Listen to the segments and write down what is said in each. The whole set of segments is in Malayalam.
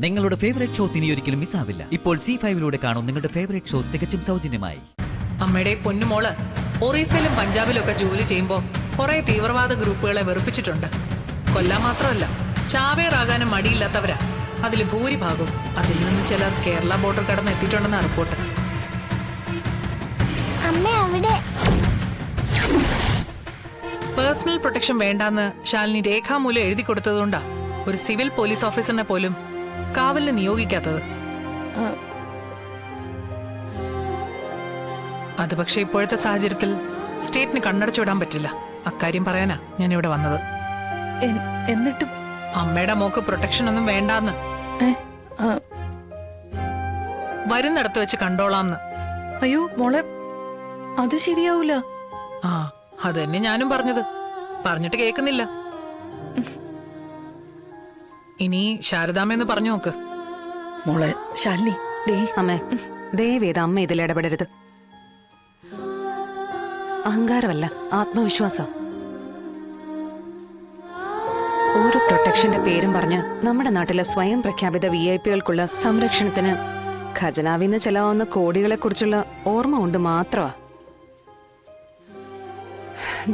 നിങ്ങളുടെ ഫേവറേറ്റ് ഷോസ് ഇനി ഒരിക്കലും മിസ്സാവില്ല. ഇപ്പോൾ C5 കാണും നിങ്ങളുടെ ഫേവറേറ്റ് ഷോസ് തികച്ചും സൗജന്യമായി. അമ്മയുടെ പൊന്നുമോള് ഒറീസയിലും പഞ്ചാബിലും ഒക്കെ ജോലി ചെയ്യുമ്പോൾ കുറെ തീവ്രവാദ ഗ്രൂപ്പുകളെ വെറുപ്പിച്ചിട്ടുണ്ട്. കൊല്ലാൻ മാത്രമല്ല, ചാവേറാകാനും മടിയില്ലാത്തവരാ അതിൽ ഭൂരിഭാഗവും. അതിൽ നിന്ന് ചിലർ കേരള ബോർഡർ കടന്ന് എത്തിയിട്ടുണ്ടെന്ന റിപ്പോർട്ട്. പേഴ്സണൽ പ്രൊട്ടക്ഷൻ വേണ്ടാന്ന് ശാലിനി രേഖാമൂലം എഴുതി കൊടുത്തതുകൊണ്ടാ ഒരു സിവിൽ പോലീസ് ഓഫീസറിനെ പോലും കാവലിന് നിയോഗിക്കാത്തത്. അത് പക്ഷെ ഇപ്പോഴത്തെ സാഹചര്യത്തിൽ സ്റ്റേറ്റിന് കണ്ണടച്ചുവിടാൻ പറ്റില്ല. അക്കാര്യം പറയാനാ ഞാൻ ഇവിടെ വന്നത്. എന്നിട്ടും അമ്മയുടെ മോക്ക് പ്രൊട്ടക്ഷൻ ഒന്നും വേണ്ടാന്ന്, വരുന്നിടത്ത് വെച്ച് കണ്ടോളാന്ന്. അയ്യോ മോളെ, അത് ശരിയാവൂല. ആ, അത് തന്നെ ഞാനും പറഞ്ഞത്. പറഞ്ഞിട്ട് കേൾക്കുന്നില്ല. ഇനി ശാരദാമെന്ന് പറഞ്ഞു നോക്ക്. മോളെ ശാലിനി, അമ്മേ ദയവേദ അമ്മ ഇതിൽ ഇടപെടരുത്. അഹങ്കാരമല്ല, ആത്മവിശ്വാസം. ഒരു പ്രൊട്ടക്ഷന്റെ പേരും പറഞ്ഞ് നമ്മുടെ നാട്ടിലെ സ്വയം പ്രഖ്യാപിത VIP-കൾക്കുള്ള സംരക്ഷണത്തിന് ഖജനാവിന്ന് ചെലവാവുന്ന കോടികളെ കുറിച്ചുള്ള ഓർമ്മ കൊണ്ട് മാത്രമാ.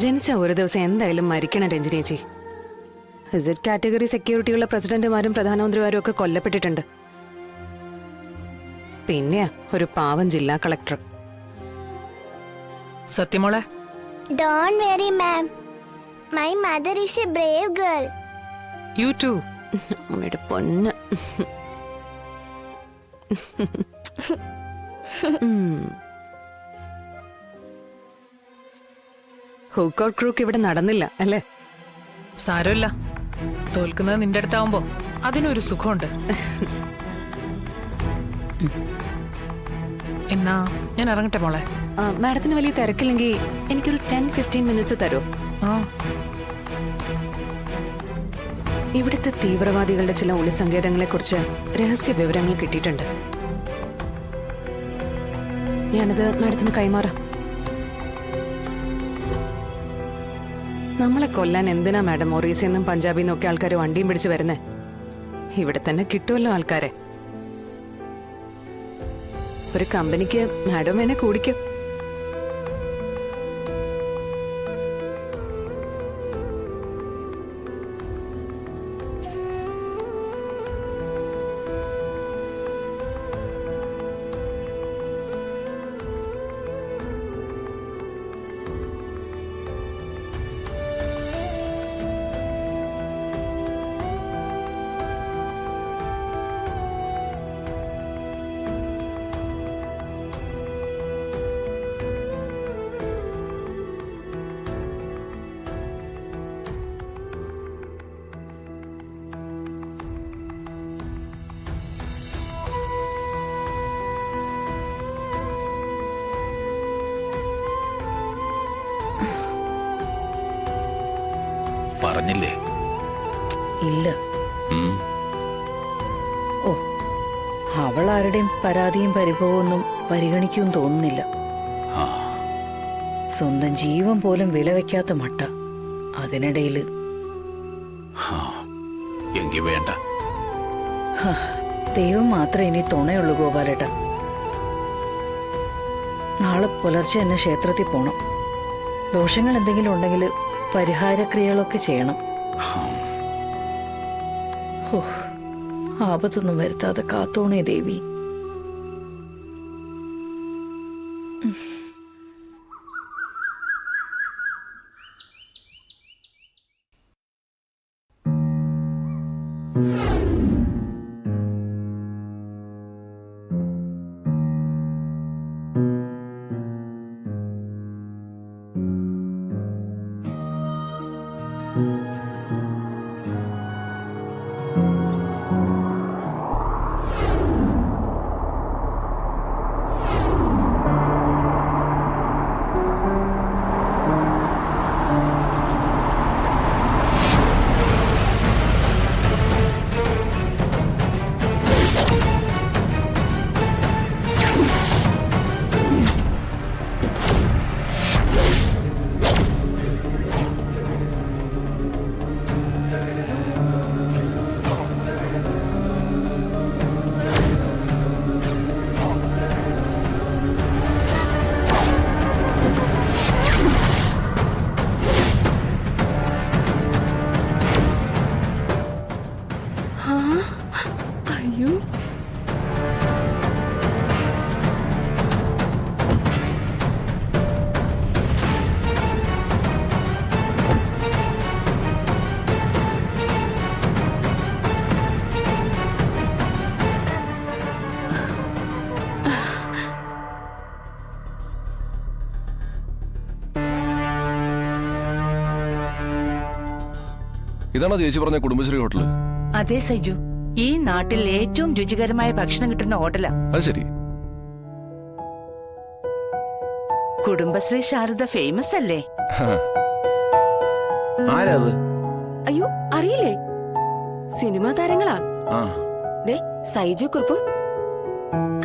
ജനിച്ച ഒരു ദിവസം എന്തായാലും മരിക്കണം രഞ്ജിനേച്ചി. Z കാറ്റഗറി സെക്യൂരിറ്റിയുള്ള പ്രസിഡന്റുമാരും പ്രധാനമന്ത്രിമാരും ഒക്കെ കൊല്ലപ്പെട്ടിട്ടുണ്ട്. പിന്നെ ഒരു പാവം ജില്ലാ കളക്ടർ. സത്യമോളെ, Don't worry, ma'am. My mother is a brave girl. You too. അമ്മയുടെ പൊന്ന്. ഹൂക്കൗട്ട് ക്രൂക്ക് ഇവിടെ നടന്നില്ല അല്ലേ? സാരമില്ല, തോൽക്കുന്നത് നിന്റെ അടുത്താവുമ്പോ അതിനൊരു സുഖമുണ്ട്. എന്നാ ഞാൻ ഇറങ്ങട്ടെ മോളെ. മാഡത്തിന് വലിയ തിരക്കില്ലെങ്കിൽ എനിക്കൊരു 10-15 മിനിറ്റ്സ് തരൂ. ഇവിടുത്തെ തീവ്രവാദികളുടെ ചില ഒളിസങ്കേതങ്ങളെ കുറിച്ച് രഹസ്യ വിവരങ്ങൾ കിട്ടിയിട്ടുണ്ട്. ഞാനത് മാഡത്തിന് കൈമാറാം. നമ്മളെ കൊല്ലാൻ എന്തിനാ മാഡം ഒറീസയെന്നും പഞ്ചാബിന്നും ഒക്കെ ആൾക്കാർ വണ്ടിയും പിടിച്ച് വരുന്നേ? ഇവിടെ തന്നെ കിട്ടുമല്ലോ ആൾക്കാരെ. ഒരു കമ്പനിക്ക് മാഡം വേണേ കൂടിക്കും. പറഞ്ഞില്ലേ? ഇല്ല. ഓ, അവളാരുടെയും പരാതിയും പരിഭവമൊന്നും പരിഗണിക്കും തോന്നുന്നില്ല. സ്വന്തം ജീവൻ പോലും വില വെക്കാത്ത മട്ട. അതിനിടയില് എങ്കി വേണ്ട. ദൈവം മാത്രമേ ഇനി തുണയുള്ളൂ ഗോപാലേട്ട. നാളെ പുലർച്ചെ തന്നെ ക്ഷേത്രത്തിൽ പോണം. ദോഷങ്ങൾ എന്തെങ്കിലും ഉണ്ടെങ്കിൽ പരിഹാരക്രിയകളൊക്കെ ചെയ്യണം. ആപത്തൊന്നും വരുത്താതെ കാത്തോണേ ദേവി. അയ്യോ ഇതാണോ ചേച്ചി പറഞ്ഞ കുടുംബശ്രീ ഹോട്ടല്? അതെ സൈജു, ഈ നാട്ടിൽ ഏറ്റവും രുചികരമായ ഭക്ഷണം കിട്ടുന്ന ഹോട്ടലാ. അത് ശരി. കുടുംബശ്രീ ശാരദ ഫേമസ് അല്ലേ? ആരത്? അയ്യോ അറിയില്ലേ, സിനിമാ താരങ്ങളാ. ആ ദേ സൈജു കുറുപ്പും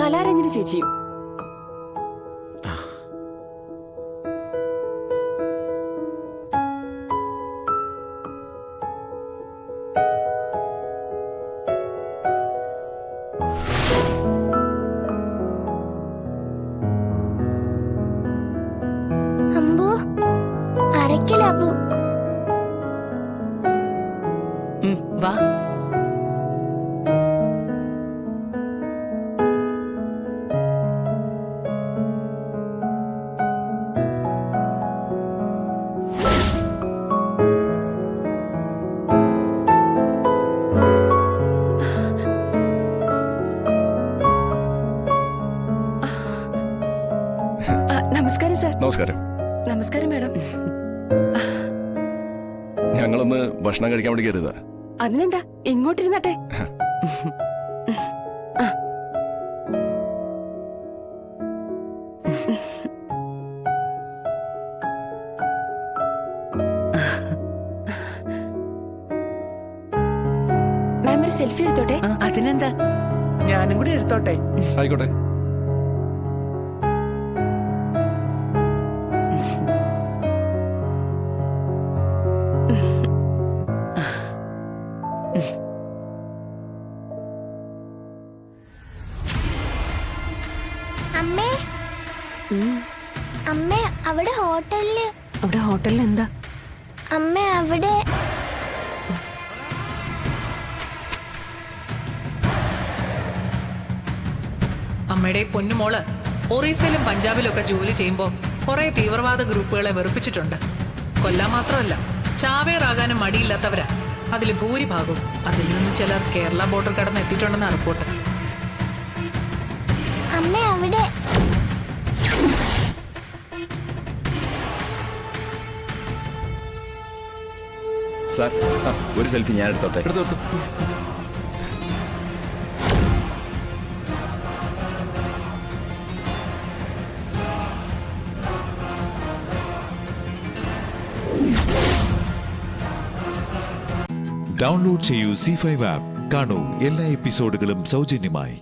കലാരഞ്ജനി ചേച്ചിയും. അമ്പു അരക്കിലബു. വാ. നമസ്കാരം സാർ. നമസ്കാരം. നമസ്കാരം മാഡം. ഞങ്ങളൊന്ന് ഭക്ഷണം കഴിക്കാൻ വേണ്ടി കയറിയതാ. അതിനെന്താ, ഇങ്ങോട്ടിരുന്നാട്ടെ. മാം ഒരു സെൽഫി എടുത്തോട്ടെ. അതിനെന്താ, ഞാനും കൂടി എടുത്തോട്ടെ? ആയിക്കോട്ടെ. അമ്മേ അമ്മേ അവിടെ ഹോട്ടലില്. അവിടെ ഹോട്ടലിൽ എന്താ? അമ്മേ അവിടെ അമ്മയുടെ പൊന്നുമോള് ഒറീസയിലും പഞ്ചാബിലും ഒക്കെ ജോലി ചെയ്യുമ്പോൾ കുറെ തീവ്രവാദ ഗ്രൂപ്പുകളെ വെറുപ്പിച്ചിട്ടുണ്ട്. കൊല്ലാൻ മാത്രമല്ല, ചാവേറാകാനും മടിയില്ലാത്തവരാ അതിൽ ഭൂരിഭാഗവും. അതിൽ നിന്ന് ചിലർ കേരള ബോർഡർ കടന്ന് എത്തിയിട്ടുണ്ടെന്ന റിപ്പോർട്ട്. അമ്മേ അവിടെ സാർ, ഒരു സെൽഫി ഞാൻ എടുത്തോട്ടെ? എടുത്തു. ഡൗൺലോഡ് ചെയ്യൂ C5 ആപ്പ്. കാണൂ എല്ലാ എപ്പിസോഡുകളും സൗജന്യമായി.